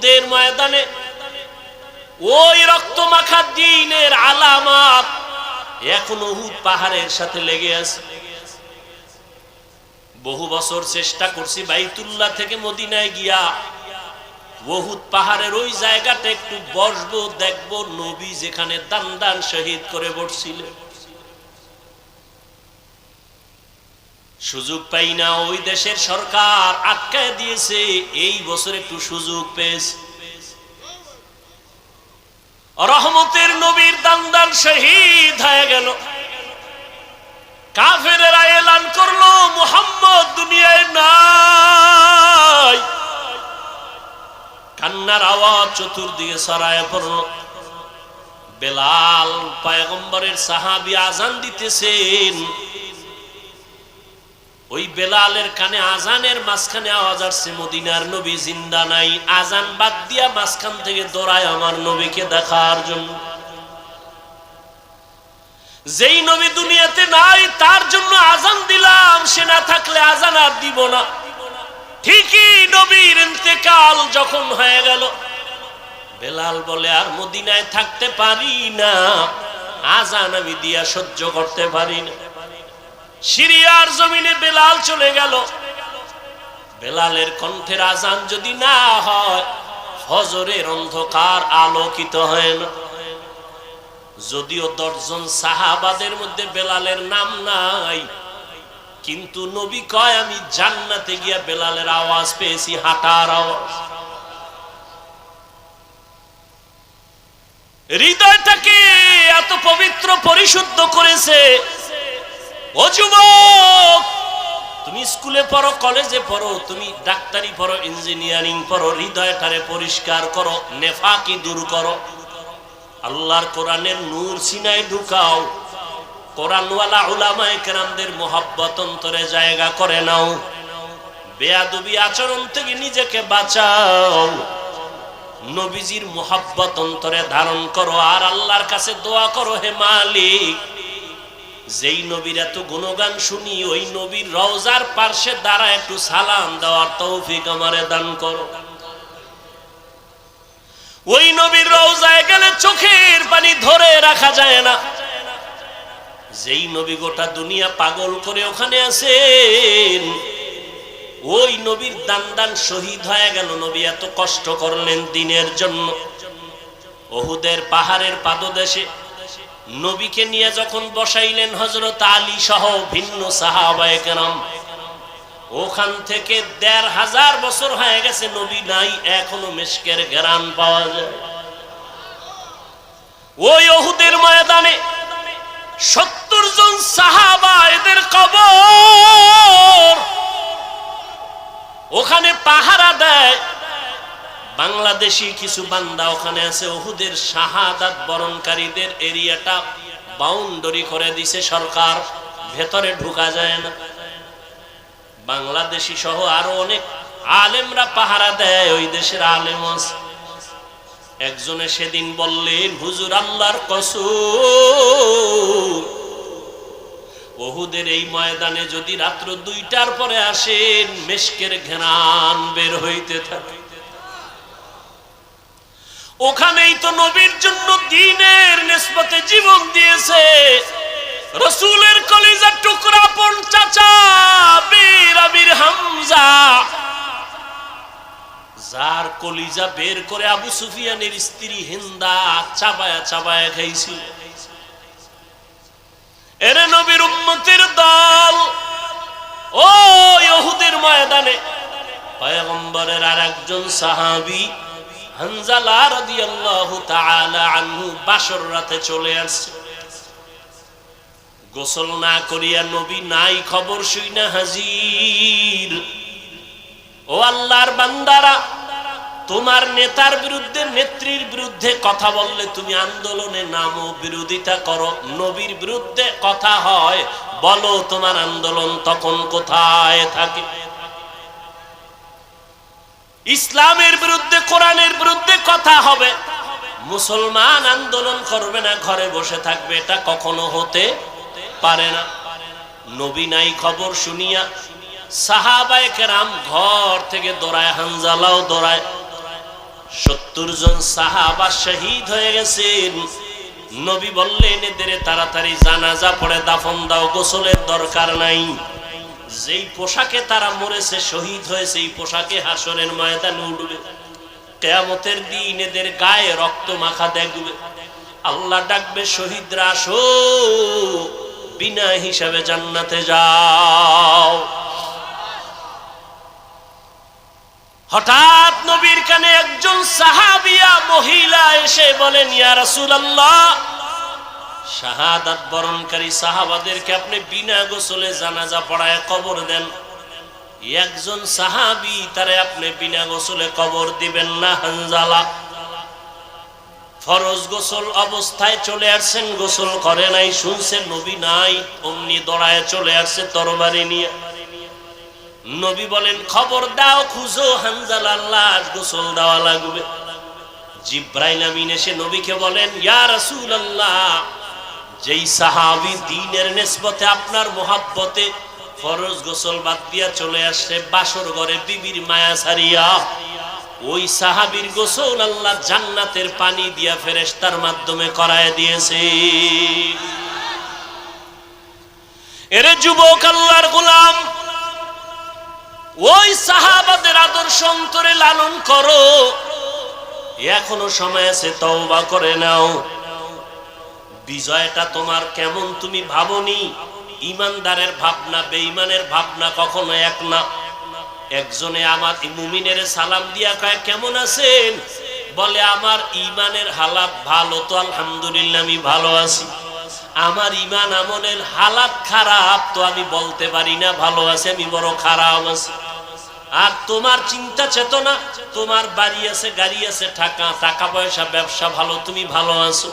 উহুদের ময়দানে ওই রক্তমাখা দ্বীনের আলামত এখন উহুদ পাহাড়ের সাথে লেগে আছে। বহু বছর চেষ্টা করছি বাইতুল্লাহ থেকে মদিনায় গিয়া উহুদ পাহাড়ের ওই জায়গাটা একটু বসবো, দেখবো নবী যেখানে দান দান শহীদ করে বসছিলেন। সুযোগ পাই না, ওই দেশের সরকার আটকায় দিয়েছে। এই বছর একটু সুযোগ পেয়েছে। রহমতের নবীর দান দান শহীদ হয়ে গেল। কাফেরেরা এলান করলো মুহাম্মদ দুনিয়ায় নাই। কান্নার আওয়াজ চতুর্দিকে ছড়ায় পড়ল। বেলাল পয়গম্বরের সাহাবী আজান দিতেছেন। ওই বেলালের কানে আজানের মাঝখানে আওয়াজ আসছে মদিনার নবী জিন্দা নাই। আজান বাদ দিয়া মাঝখান থেকে দৌড়ায় আমার নবীকে দেখার জন্য। যেই নবী দুনিয়াতে নাই তার জন্য আজান দিলাম, সে না থাকলে আজান আর দিব না। ঠিকই নবীর ইন্তেকাল যখন হয়ে গেল, বেলাল বলে আর মদিনায় থাকতে পারি না, আজান আমি দিয়া সহ্য করতে পারি না। সিরিয়ার জমিনে বেলাল চলে গেল। বেলালের কণ্ঠের আজান যদি না হয়, ফজরের অন্ধকার আলোকিত হয় না। যদিও 10 জন সাহাবাদের মধ্যে বেলালের নাম নাই, কিন্তু নবী কয় আমি জান্নাতে গিয়া বেলালের আওয়াজ পেয়েছি, হাঁটার আওয়াজ। হৃদয়টাকে এত পবিত্র পরিশুদ্ধ করেছে। ও যুবক, তুমি স্কুলে পড়ো, কলেজে পড়ো, তুমি ডাক্তারি পড়ো, ইঞ্জিনিয়ারিং পড়ো, হৃদয়টারে পরিষ্কার করো, নেফাকি দূর করো। আল্লাহর কোরআনের নূর সিনায় ঢুকাও। কোরআনওয়ালা উলামায়ে কেরামদের মোহাব্বত অন্তরে জায়গা করে নাও। বেয়াদবি আচরণ থেকে নিজেকে বাঁচাও। নবীজির মোহাব্বত অন্তরে ধারণ করো আর আল্লাহর কাছে দোয়া করো, হে মালিক, যেই নবীর এত গুণগান শুনি ওই নবীর রওজার পার্শ্বে দাঁড়া একটু সালাম দেওয়ার তৌফিক আমারে দান করো। ওই নবীর রওজায় গেলে চোখের পানি ধরে রাখা যায় না। যেই নবী গোটা দুনিয়া পাগল করে ওখানে আছেন, ওই নবীর দান দান শহীদ হয়ে গেল। নবী এত কষ্ট করলেন দিনের জন্য। উহুদের পাহাড়ের পাদদেশে নবীকে নিয়ে যখন বসাইলেন হযরত আলী সহ ভিন্ন সাহাবায়ে কেরাম, ওখান থেকে ১৫০০ বছর হয়ে গেছে নবী নাই, এখনো মিশকের ঘ্রাণ পাওয়া যায়। ওই উহুদের ময়দানে ৭০ জন সাহাবা, এদের কবর ওখানে পাহারা দেয়। বাংলাদেশি কিছু বান্দা ওখানে আছে। উহুদের শাহাদাত বরণকারীদের এরিয়াটা বাউন্ডারি করে দিছে সরকার, ভেতরে ঢোকা যায় না। বাংলাদেশি সহ আরো অনেক আলেমরা পাহারা দেয়, ওই দেশের আলেম আছে। একজনে সেদিন বললেন, হুজুর আল্লাহর কসম, উহুদের এই ময়দানে যদি রাত্র 2টার পরে আসেন, মিশকের ঘ্রাণ বের হইতে থাকে। ওখানেই তো নবীর জন্য দ্বীনের নিসবতে জীবন দিয়েছে রাসূলের কলিজার টুকরা আপন চাচা বীর আমির হামজা, যার কলিজা বের করে আবু সুফিয়ানের স্ত্রী হিন্দা চাবায়া চাবায়া খাইছিল। এর নবীর উম্মতের দল ও উহুদের ময়দানে পয়গম্বরের আরেকজন সাহাবী হানজালা রাদিয়াল্লাহু তাআলা আনহু বাসর রাতে চলে আসছে। গোসল না করিয়া নবী নাই খবর শুইনা হাজির। ও আল্লাহর বান্দারা, তোমার নেতার বিরুদ্ধে, নেত্রীর বিরুদ্ধে কথা বললে তুমি আন্দোলনে নামো, বিরোধিতা করো। নবীর বিরুদ্ধে কথা হয়, বলো তোমার আন্দোলন তখন কোথায় থাকে? ইসলামের বিরুদ্ধে, কোরআনের বিরুদ্ধে কথা হবে, মুসলমান আন্দোলন করবে না, ঘরে বসে থাকবে, এটা কখনো হতে পারে না। নবী নাই খবর শুনিয়া সাহাবায়ে কেরাম ঘর থেকে দৌড়ায়, হানজালাও দৌড়ায়, 70 জন সাহাবা শহীদ হয়ে গেছেন। নবী বললেন এদের তাড়াতাড়ি জানাজা পড়ে দাফন দাও, গোসলের দরকার নাই। যেই পোশাকে তারা মরেছে, শহীদ হয়েছে, এই পোশাকে হাসরের ময়দানে উঠবে। কিয়ামতের দিন এদের গায়ে রক্ত মাখা দেখবে। আল্লাহ ডাকবে, শহীদরা আসো, বিনা হিসাবে জান্নাতে যাও। হঠাৎ নবীর কানে একজন সাহাবিয়া মহিলা এসে বলেন, ইয়া রাসূলুল্লাহ, শাহাদাত বরণকারী সাহাবাদেরকে আপনি বিনা গোসলে জানাজা পড়ায় কবর দেন। একজন সাহাবী, তারে আপনি বিনা গোসলে কবর দিবেন না। হানজালা ফরজ গোসল অবস্থায় চলে আসছেন, গোসল করে নাই, শুনছেন নবী নাই, অমনি দৌড়ায় চলে আসছে তরবারি নিয়ে। নবী বলেন, খবর দাও, খুঁজো হানজালার লাশ, গোসল দেওয়া লাগবে। জিব্রাইল আমিন এসে নবীকে বলেন, ইয়া রাসূলুল্লাহ, যেই সাহাবী দ্বীনের নিসবতে আপনার মোহাব্বতে ফরজ গোসল বাদ দিয়া চলে আসছে বাসর ঘরে বিবির মায়া ছাড়িয়া, ওই সাহাবীর গোসল আল্লাহ জান্নাতের পানি দিয়া ফেরেশতার মাধ্যমে করায় দিয়েছে। এরে যুবক, আল্লাহর গোলাম, ওই সাহাবাদের আদর্শ অন্তরে লালন করো। এখনো সময় আছে, তওবা করে নাও। বিজয়টা তোমার কেমন তুমি ভাবনি। ইমানদারের ভাবনা বেঈমানের ভাবনা কখনো এক না। একজনে আমার মুমিনের সালাম দিয়া কয়, কেমন আছেন? বলে, আমার ইমানের হালাত ভালো তো আলহামদুলিল্লাহ, আমি ভালো আছি। আমার ইমান আমলের হালাত খারাপ তো আমি বলতে পারি না ভালো আছে, আমি বড় খারাপ আছি। আর তোমার চিন্তা চেতনা, তোমার বাড়ি আছে, গাড়ি আছে, টাকা পয়সা, ব্যবসা ভালো, তুমি ভালো আছো।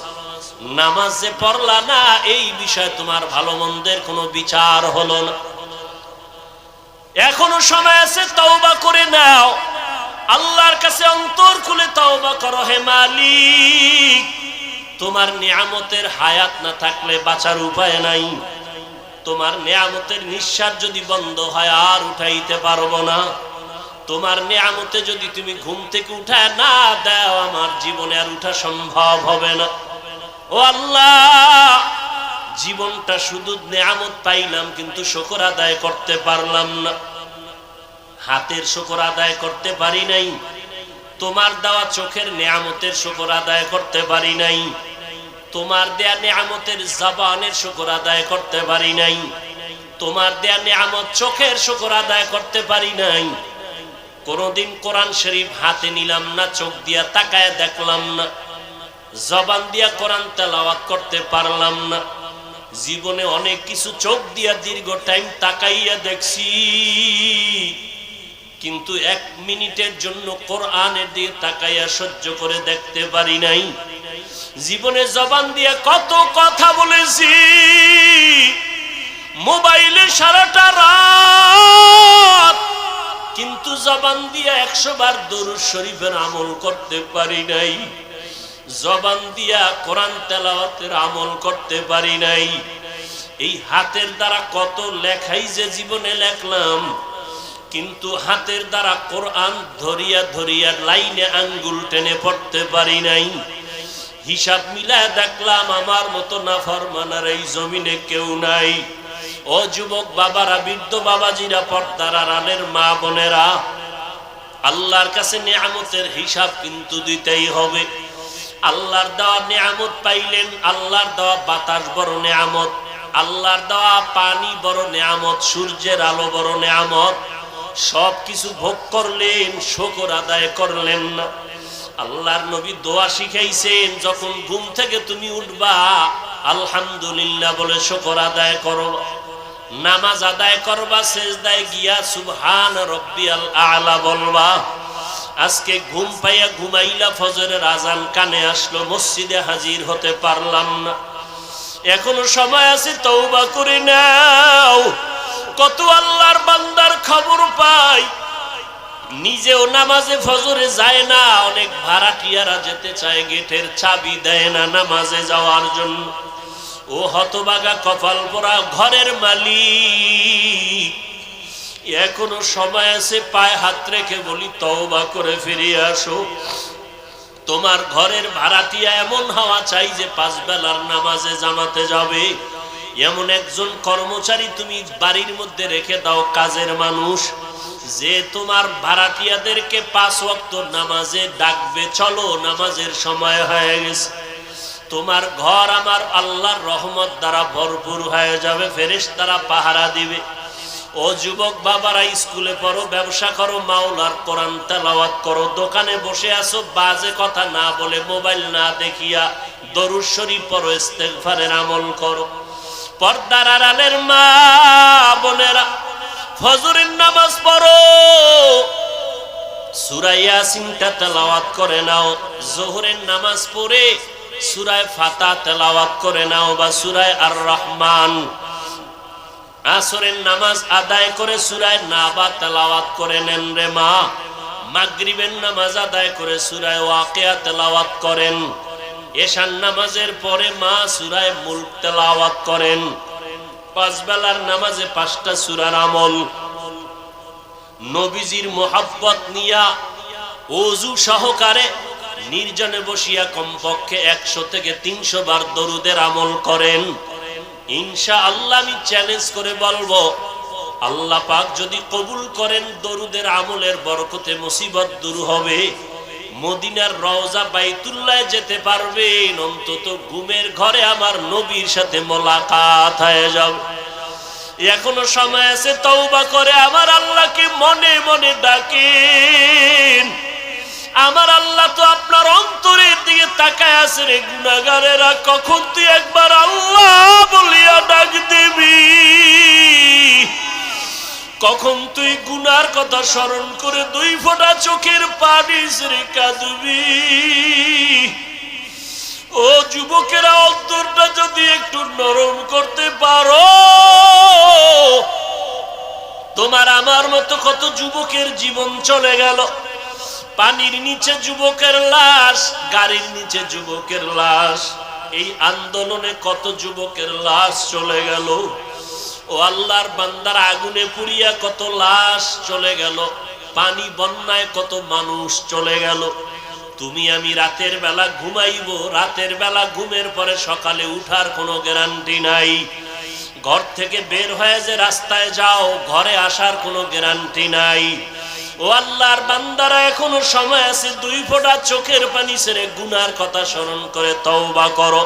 নামাজ যে পড়লা না, এই বিষয়ে তোমার ভালো মন্দের কোনো বিচার হলো না। এখনো সময় আছে, তওবা করে নাও। আল্লাহর কাছে অন্তর খুলে তওবা করো। হে মালিক, তোমার নিয়ামতের হায়াত না থাকলে বাঁচার উপায় নাই। তোমার নিয়ামতের নিঃশ্বাস যদি বন্ধ হয় আর উঠাইতে পারবো না। তোমার নিয়ামতে যদি তুমি ঘুম থেকে উঠায় না দাও, আমার জীবনে আর উঠা সম্ভব হবে না। ও আল্লাহ, জীবনটা শুধু নিয়ামত পাইলাম, কিন্তু শুকর আদায় করতে পারলাম না। হাতের শুকর আদায় করতে পারি নাই, তোমার দেওয়া চোখের নিয়ামতের শুকর আদায় করতে পারি নাই, তোমার দেয়া নিয়ামতের জবানের শুকর আদায় করতে পারি নাই, তোমার দেয়া নিয়ামত চোখের শুকর আদায় করতে পারি নাই। কোনদিন কোরআন শরীফ হাতে নিলাম না, চোখ দিয়া তাকায় দেখলাম না, জবান দিয়া কোরআন তেলাওয়াত করতে পারলাম না। জীবনে অনেক কিছু চোখ দিয়া দীর্ঘ টাইম তাকাইয়া দেখছি, কিন্তু 1 মিনিটের জন্য কোরআনের দিকে তাকাইয়া সহ্য করে দেখতে পারি নাই। জীবনে জবান দিয়া কত কথা বলেছি, মোবাইলে সারাটা রাত, কিন্তু জবান দিয়া 100 বার দরুদ শরীফের আমল করতে পারি নাই। জবান দিয়া কোরআন তেলাওয়াতের আমল করতে পারি নাই। এই হাতের দ্বারা কত লেখাই যে জীবনে লেখলাম, কিন্তু হাতের দ্বারা কোরআন ধরিয়া ধরিয়া লাইনে আঙ্গুল টেনে পড়তে পারি নাই। হিসাব মিলায় দেখলাম আমার মতো নাফরমানার এই জমিনে কেউ নাই। ও যুবক বাবারা, বৃদ্ধ বাবাজিরা, পর্দার আড়ালের মা বোনেরা, আল্লাহর কাছে নিয়ামতের হিসাব কিন্তু দিতেই হবে। আল্লাহর দেওয়া নিয়ামত পাইলেন, আল্লাহর দেওয়া বাতাস বড় নিয়ামত, আল্লাহর দেওয়া পানি বড় নিয়ামত, সূর্যের আলো বড় নিয়ামত। সব কিছু ভোগ করলেন, শুকর আদায় করলেন না। আল্লাহর নবী দোয়া শিখাইছেন, যখন ঘুম থেকে তুমি উঠবা আলহামদুলিল্লাহ বলে শুকর আদায় করো। নামাজ আদায় করবা, সেজদায় গিয়া সুবহান রব্বিয়াল আলা বলবা। আজকে ঘুম পাইয়া ঘুমাইলা, ফজরের আজান কানে আসলো, মসজিদে হাজির হতে পারলাম না। এখনো সময় আছে, তওবা করে নাও। কত আল্লাহর বান্দার খবর পাই, নিজেও নামাজে ফজরে যায় না, অনেক ভাড়াটিয়ারা যেতে চায়, গেটের চাবি দেয় না নামাজে যাওয়ার জন্য। ও হতভাগা কপাল পোড়া ঘরের মালিক, এখনো সময় আছে, পায়ে হাত রেখে বলি তওবা করে ফিরে আসো। তোমার ঘরের ভাড়াটিয়া এমন হওয়া চাই যে 5 বেলার নামাজে জামাতে যাবে, এমন একজন কর্মচারী তুমি বাড়ির মধ্যে রেখে দাও, কাজের মানুষ, যে তোমার ভাড়াটিয়াদেরকে 5 ওয়াক্ত নামাজে ডাকবে, চলো নামাজের সময় হয়ে গেছে। তোমার ঘর আমার আল্লাহর রহমত দ্বারা ভরপুর হয়ে যাবে, ফেরেশতারা পাহারা দিবে। ও যুবক বাবারা, স্কুলে পড়ো, ব্যবসা করো, মাওলার কোরআন তেলাওয়াত করো, দোকানে বসে আসো, বাজে কথা না বলে, মোবাইল না দেখিয়া দরুদ শরীফ পড়ো, ইস্তেগফারের আমল করো। পর্দার আড়ালের মা বোনেরা, ফজরের নামাজ পড়ো, সূরা ইয়াসিনটা তেলাওয়াত করে নাও। যোহরের নামাজ পড়ে সূরা ফাতিহা তেলাওয়াত করে নাও বা সূরা আর রহমান। আসরের নামাজ আদায় করে সূরা নাবা তেলাওয়াত করে নেন রে মা। মাগরিবের নামাজ আদায় করে সূরা ওয়াকিয়া তেলাওয়াত করেন। এশার নামাজের পরে মা সূরা মুলক তেলাওয়াত করেন। 5 বেলার নামাজে 5টা সূরার আমল। নবীজির মোহাব্বত নিয়া ওযু সহকারে নির্জনে বসিয়া কমপক্ষে 100 থেকে 300 বার দরুদের আমল করেন। ইনশাআল্লাহ আমি চ্যালেঞ্জ করে বলবো, আল্লাহ পাক যদি কবুল করেন, দরুদের আমলের বরকতে মুসিবত দূর হবে। মদিনার রওজা বাইতুল্লাহ যেতে পারবেন, অন্তত ঘুমের ঘরে আমার নবীর সাথে মোলাকাত হয়ে যাবে। এখনো সময় আছে, তওবা করে আমার আল্লাহকে মনে মনে ডাকেন। আমার আল্লাহ তো আপনার অন্তরের দিকে তাকায় আছে রে গুনাহগারেরা, কখন তুই একবার আল্লাহ বলিয়া ডাক দিবি, কখন তুই গুনার কথা স্মরণ করে 2 ফোঁটা চোখের পানি ছেড়ে কাঁদবি। ও যুবকেরা, অন্তরটা যদি একটু নরম করতে পারো, তোমার আমার মতো কত যুবকের জীবন চলে গেল। পানির নিচে যুবকের লাশ, গাড়ির নিচে যুবকের লাশ, এই আন্দোলনে কত যুবকের লাশ চলে গেল। ও আল্লাহর বান্দার, আগুনে পুড়িয়া কত লাশ চলে গেল, পানি বন্যায় কত মানুষ চলে গেল। তুমি আমি রাতের বেলা ঘুমাইবো, রাতের বেলা ঘুমের পরে সকালে উঠার কোনো গ্যারান্টি নাই। ঘর থেকে বের হয়ে যে রাস্তায় যাও, ঘরে আসার কোনো গ্যারান্টি নাই। ও আল্লাহর বান্দারা, এখনো সময় আছে, 2 ফোঁটা চোখের পানি ছেড়ে গুনার কথা স্মরণ করে তওবা করো।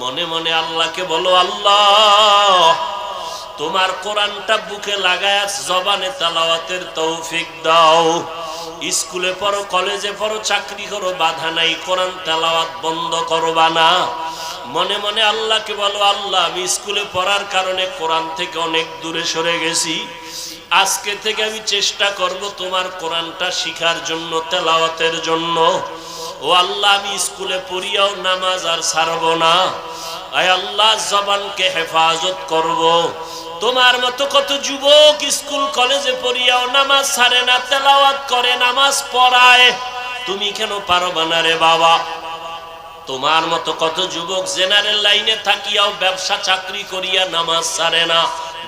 মনে মনে আল্লাহকে বলো, আল্লাহ তোমার কোরআনটা বুকে লাগায় জবানে তেলাওয়াতের তৌফিক দাও। স্কুলে পড়ো, কলেজে পড়ো, চাকরি করো, বাধা নাই, কোরআন তেলাওয়াত বন্ধ করবা না। মনে মনে আল্লাহকে বলো, আল্লাহ আমি স্কুলে পড়ার কারণে কোরআন থেকে অনেক দূরে সরে গেছি, আজকে থেকে আমি চেষ্টা করব তোমার কোরআনটা শিখার জন্য, তেলাওয়াতের জন্য। ও আল্লাহ, আমি স্কুলে পড়িয়াও নামাজ আর ছাড়ব না। আয় আল্লাহ, জবানকে হেফাজত করব। তোমার মতো কত যুবক স্কুল কলেজে পড়িয়াও নামাজ ছাড়ে না, তেলাওয়াত করে, নামাজ পড়ায়, তুমি কেন পারবা না রে বাবা? তোমার মতো কত যুবক জেনারেল লাইনে থাকিয়াও ব্যবসা চাকরি করিয়া নামাজ ছাড়ে না,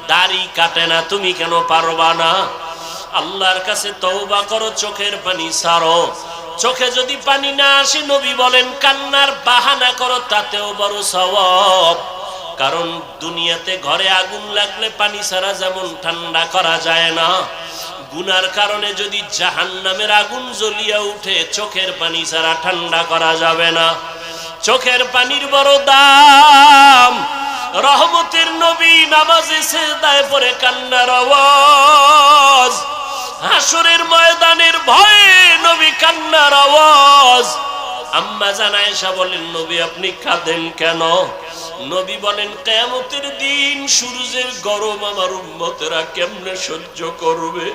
দাড়ি কাটে না, তুমি কেন পারবা না? আল্লাহর কাছে তওবা করো, চোখের পানি ছাড়ো। চোখে যদি পানি না আসে, নবী বলেন কান্নার বাহানা করো, তাতেও বড় সওয়াব। কারণ দুনিয়াতে ঘরে আগুন লাগলে পানি ছাড়া যেমন ঠান্ডা করা যায় না, গুনার কারণে যদি জাহান্নামের আগুন জ্বলিয়া উঠে, চোখের পানি ছাড়া ঠান্ডা করা যাবে না। চোখের পানির বড় দাম। রহমতের নবী নামাজে সিজদায় পড়ে কান্নার আওয়াজ, হাসরের ময়দানের ভয়ে নবী কান্নার আওয়াজ। আম্মা জান আয়েশা বলেন, নবী আপনি কাঁদেন কেন? নবী বলেন, কিয়ামতের দিন সূর্যের গরম আমার উম্মতেরা কেমনে সহ্য করবে?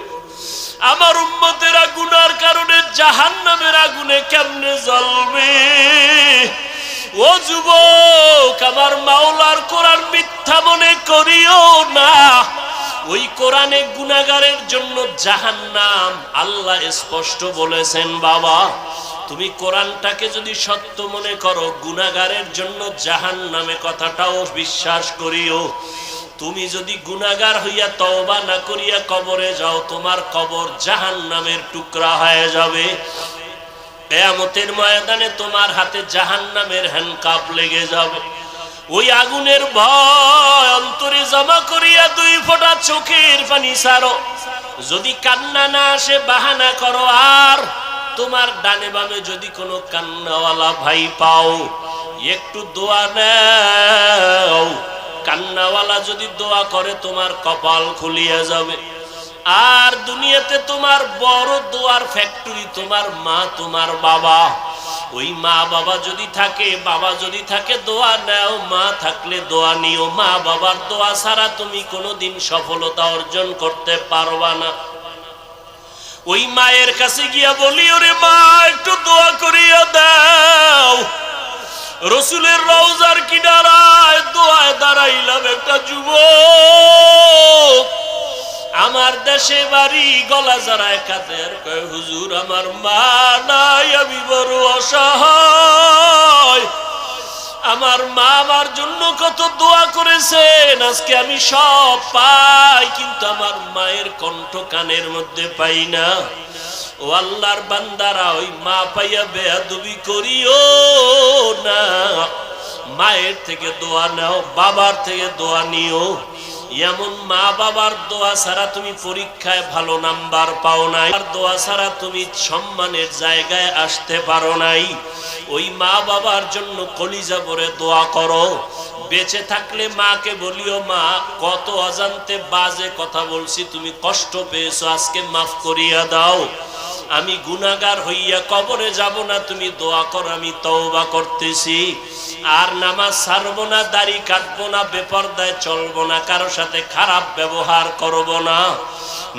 আমার উম্মতেরা গুনার কারণে জাহান্নামের আগুনে কেমনে জ্বলবে? ও যুবক, আমার মাওলার কোরআন মিথ্যা মনে করিও না। ওই কোরআনে গুনাহগারের জন্য জাহান্নাম আল্লাহ স্পষ্ট বলেছেন। বাবা, তুমি কোরআনটাকে যদি সত্য মনে করো, গুনাহগারের জন্য জাহান্নামে কথাটাও বিশ্বাস করিও। তুমি যদি গুনাহগার হইয়া তওবা না করিয়া কবরে যাও, তোমার কবর জাহান্নামের টুকরা হয়ে যাবে। কিয়ামতের ময়দানে তোমার হাতে জাহান্নামের হ্যান্ডকাপ লেগে যাবে। ওই আগুনের ভয় অন্তরে জমা করিয়া 2 ফোঁটা চোখের পানি ছাড়ো। যদি কান্না না আসে বাহানা করো। আর তোমার ডানে বামে যদি কোনো কান্নাওয়ালা ভাই পাও, একটু দোয়া নাও। কান্নাওয়ালা যদি দোয়া করে তোমার কপাল খুলিয়া যাবে। আর দুনিয়াতে তোমার বড় দোয়ার ফ্যাক্টরি তোমার মা, তোমার বাবা। ওই মা বাবা যদি থাকে, বাবা যদি থাকে দোয়া নাও, মা থাকলে দোয়া নিও। মা বাবার দোয়া ছাড়া তুমি কোনোদিন সফলতা অর্জন করতে পারবা না। ওই মায়ের কাছে গিয়া বলি, ওরে মা একটু দোয়া করিয়া দাও। রসুলের রওজার কিনারায় দোয়ায় দাঁড়াইলাম একটা যুবক, আমার দেশে বাড়ি, গলা জড়ায় কাঁদের, কয় হুজুর আমার মা নাই, আমি বড় অসহায়। আমার মা আমার জন্য কত দোয়া করেছেন, আজকে আমি সব পাই, কিন্তু আমার মায়ের কণ্ঠ কানের মধ্যে পাই না। ও আল্লাহর বান্দারা, ওই মা পাইয়া বেয়াদবি করিও না। মায়ের থেকে দোয়া নাও, বাবার থেকে দোয়া নিও। এমন মা বাবার দোয়া ছাড়া তুমি পরীক্ষায় ভালো নাম্বার পাও নাই, আর দোয়া ছাড়া তুমি সম্মানের জায়গায় আসতে পারো নাই। ওই মা বাবার জন্য কলিজা ভরে দোয়া করো। বেঁচে থাকলে মাকে বলিও, মা কত অজান্তে বাজে কথা বলছি, তুমি কষ্ট পেয়েছো, আজকে মাফ করিয়া দাও। আমি গুনাহগার হইয়া কবরে যাব না, তুমি দোয়া করো, আমি তওবা করতেছি। আর নামাজ ছাড়বো না, দাড়ি কাটবো না, বেপরদায় চলবো না, কারো সাথে খারাপ ব্যবহার করব না।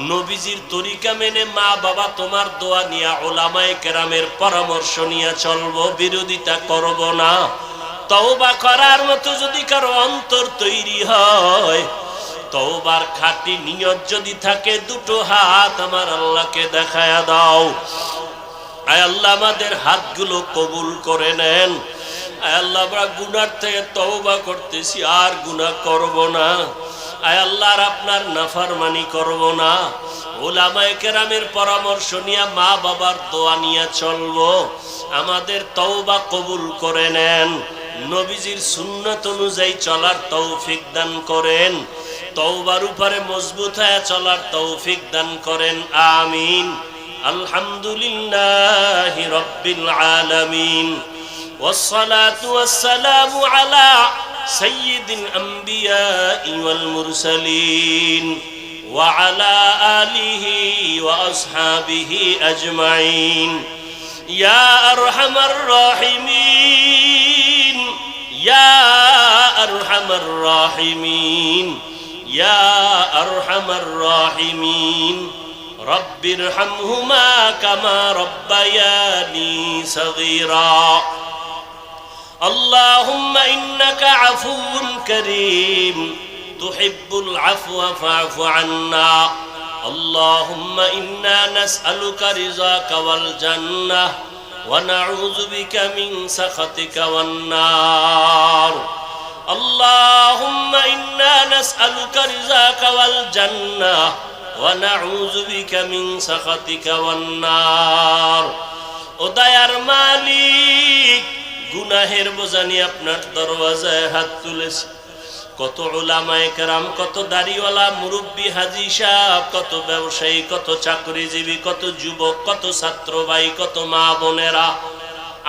নবীজির তরিকা মেনে মা বাবা তোমার দোয়া নিয়া, ওলামায়ে কেরামের পরামর্শ নিয়ে চলবো, বিরোধিতা করব না। তওবা করার মতো যদি কারো অন্তর তৈরি হয়, তওবার খাঁটি নিয়ত যদি থাকে, 2টো হাত আমার আল্লাহকে দেখায়া দাও। আয় আল্লাহ আমাদের হাতগুলো কবুল করে নেন। আয় আল্লাহ আমরা গুনার থেকে তওবা করতেছি, আর গুনাহ করব না। আয় আল্লাহ আর আপনার নাফরমানি করব না। উলামায়ে কেরামের পরামর্শ নিয়ে মা বাবার দোয়া নিয়ে চলবো। আমাদের তওবা কবুল করে নেন। নবীজির সুন্নাত অনুযায়ী চলার তৌফিক দান করেন। তওবার উপরে মজবুত হয়ে চলার তৌফিক দান করেন। আমিন। আলহামদুলিল্লাহি রাব্বিল আলামিন। والصلاة والسلام على سيد الأنبياء والمرسلين وعلى آله وأصحابه أجمعين. يا أرحم الراحمين، يا أرحم الراحمين، يا أرحم الراحمين. رب ارحمهما كما ربياني صغيرا. اللهم إنك عفو كريم تحب العفو فاعف عنا. اللهم إنا نسألك رضاك والجنة ونعوذ بك من سخطك والنار. اللهم إنا نسألك رضاك والجنة ونعوذ بك من سخطك والنار. ও দয়ার মালিক, গুনাহের বোঝা নিয়ে আপনার দরওয়াজায় হাত তুলেছি। কত উলামায়ে কেরাম, কত দাড়িওয়ালা মুরব্বী হাজী সাহেব, কত ব্যবসায়ী, কত চাকরিজীবী, কত যুবক, কত ছাত্র ভাই, কত মা বোনেরা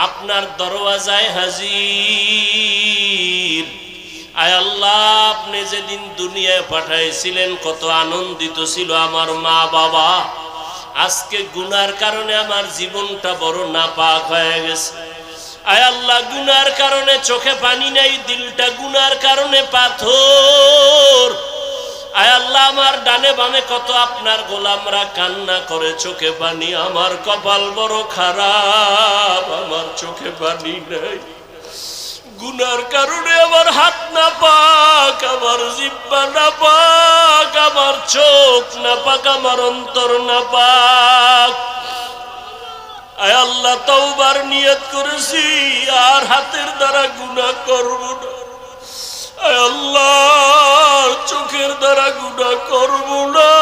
আপনার দরওয়াজায় হাজির। আয় আল্লাহ, আপনি যেদিন দুনিয়ায় পাঠাইছিলেন কত আনন্দিত ছিল আমার মা বাবা। আজকে গুনার কারণে আমার জীবনটা বড় নাপাক হয়ে গেছে। আয় আল্লাহ, গুনার কারণে চোখে পানি নাই, দিলটা গুনার কারণে পাথর। আয় আল্লাহ, আমার ডানে বামে কত আপনার গোলামরা কান্না করে চোখে পানি। আমার কপাল বড় খারাপ, আমার চোখে পানি নাই। গুনার কারণে আমার হাত না পাক, আমার জিহ্বা না পাক, আমার চোখ না পাক, আমার অন্তর না পাক। আয় আল্লাহ, তওবার নিয়ত করেছি, আর হাতের দ্বারা গুনাহ করব না। আয় আল্লাহ, চোখের দ্বারা গুনাহ করব না।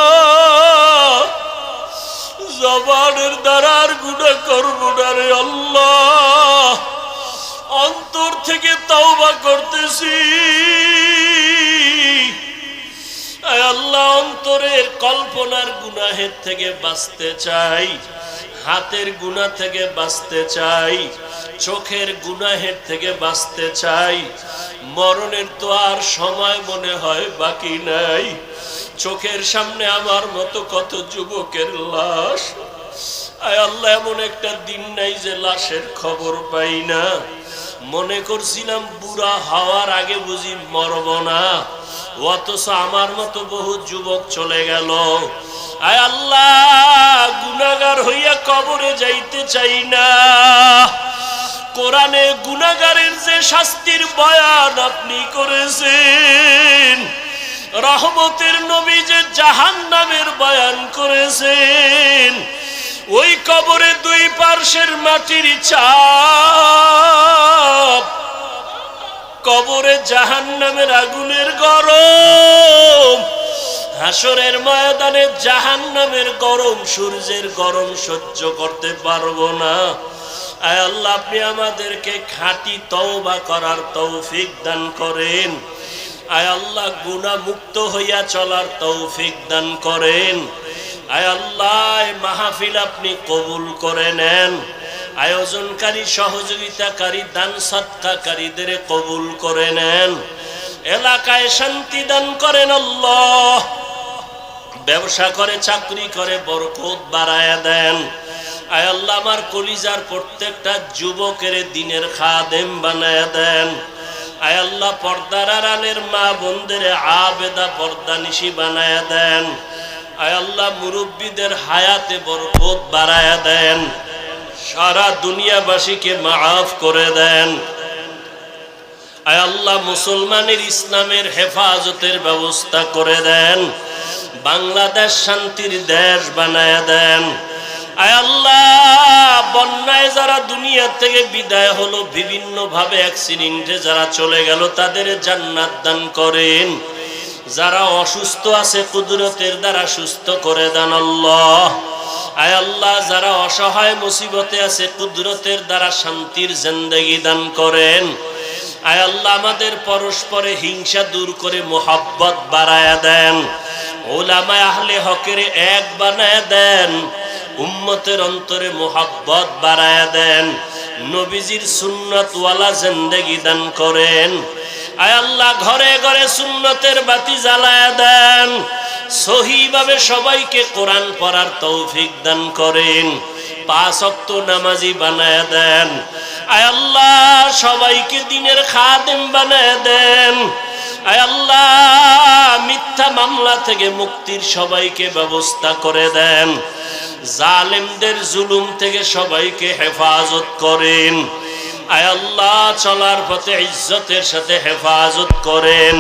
জবানের দ্বারা আর গুনাহ করব না রে আল্লাহ, অন্তর থেকে তওবা করতেছি। আয় আল্লাহ, অন্তরের কল্পনার গুনাহের থেকে বাঁচতে চাই, হাতের গুনাহ থেকে বাঁচতে চাই, চোখের গুনাহের থেকে বাঁচতে চাই। মরণের তো আর সময় মনে হয় বাকি নাই। চোখের সামনে আমার মতো কত যুবকের লাশ। আয় আল্লাহ, এমন একটা দিন নাই যে লাশের খবর পাই না। মনে করছিলাম বুড়া হওয়ার আগে বুঝি মরব না, অথচ আমার মতো বহু যুবক চলে গেল। আয় আল্লাহ, গুনাহগার হইয়া কবরে যাইতে চাই না। কোরআনে গুনাহগারের যে শাস্তির বয়ান আপনি করেছেন, রহমতের নবী যে জাহান্নামের বয়ান করেছেন, ওই কবরে দুই পার্শ্বের মাটির চাপ, কবরে জাহান্নামের আগুনের গরম, হাসরের ময়দানে জাহান্নামের গরম, সূর্যের গরম সহ্য করতে পারবো না। আয় আল্লাহ, আপনি আমাদেরকে খাঁটি তওবা করার তৌফিক দান করেন। আয় আল্লাহ, গুনাহ মুক্ত হইয়া চলার তৌফিক দান করেন। আয় আল্লাহ, মাহফিল আপনি কবুল করে নেন। আয়োজনকারী, সহযোগিতাকারী, দান সদকাকারীদের কবুল করে নেন। এলাকায় শান্তি দান করেন আল্লাহ। ব্যবসা করে, চাকরি করে বরকত বাড়ায়া দেন। আয় আল্লাহ, আমার কলিজার প্রত্যেকটা যুবকের দিনের খাদেম বানায়া দেন। আয় আল্লাহ, পর্দার আড়ালের মা বোনদের আবেদা পর্দানিশী বানায়া দেন। আয় আল্লাহ, মুরব্বীদের হায়াতে বরকত বাড়ায়া দেন। সারা দুনিয়াবাসীকে মাফ করে দেন। আয় আল্লাহ, মুসলমানের ইসলামের হেফাজতের ব্যবস্থা করে দেন। বাংলাদেশ শান্তির দেশ বানায়া দেন। আয় আল্লাহ, বন্যায় যারা দুনিয়া থেকে বিদায় হলো, বিভিন্ন ভাবে অ্যাক্সিডেন্টে যারা চলে গেল, তাদের জান্নাত দান করেন। যারা অসুস্থ আছে কুদরতের দ্বারা সুস্থ করে দেন আল্লাহ। আয় আল্লাহ, যারা অসহায় মুসিবতে আছে কুদরতের দ্বারা শান্তির জিন্দেগি দান করেন। আয় আল্লাহ, আমাদের পরস্পরে হিংসা দূর করে মোহাব্বত বাড়ায়া দেন। উলামায়ে আহলে হকের এক বানায়া দেন। উম্মতের অন্তরে মোহাব্বত বাড়ায়া দেন। নবীজির সুন্নাত ওয়ালা জিন্দেগি দান করেন। আয় আল্লাহ, ঘরে ঘরে সুন্নতের বাতি জ্বালায়া দেন। সহিভাবে সবাইকে কোরআন পড়ার তৌফিক দান করেন। 5 ওয়াক্ত নামাজি বানায়া দেন। আয় আল্লাহ, সবাইকে দ্বীনের খাদেম বানায়া দেন। আয় আল্লাহ, মিথ্যা মামলা থেকে মুক্তির সবাইকে ব্যবস্থা করে দেন। জালেমদের জুলুম থেকে সবাইকে হেফাজত করেন। আয় আল্লাহ, চলার পথে ইজ্জতের সাথে হেফাজত করেন।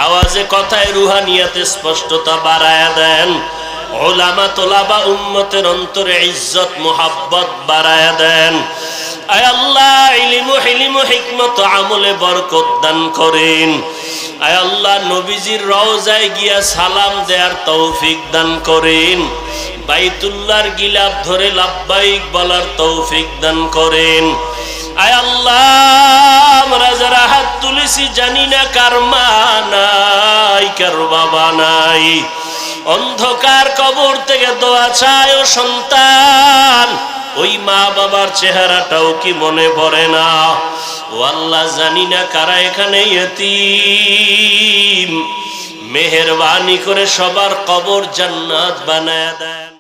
আওয়াজে কথায় রুহানিয়াতে স্পষ্টতা বাড়ায়া দেন। উলামা তোলাবা উম্মতের অন্তরে ইজ্জত মুহাব্বত বাড়ায়া দেন। আয় আল্লাহ, ইলম ও হিকমত আমলে বরকত দান করেন। আয় আল্লাহ, নবীজির রওজায় গিয়া সালাম দেওয়ার তৌফিক দান করেন। বাইতুল্লাহর গিলাফ ধরে লাব্বাইক বলার তৌফিক দান করেন। আয় আল্লাহ, আমরা যারা হাত তুলেছি জানি না কার মা নাই, কার বাবা নাই। অন্ধকার কবর থেকে দোয়া চায় ও সন্তান, ওই মা বাবার চেহারাটাও কি মনে পড়ে না? ও আল্লাহ, জানি না কারা এখানে ইয়তীম। মেহেরবানি করে সবার কবর জান্নাত বানায়া দেন।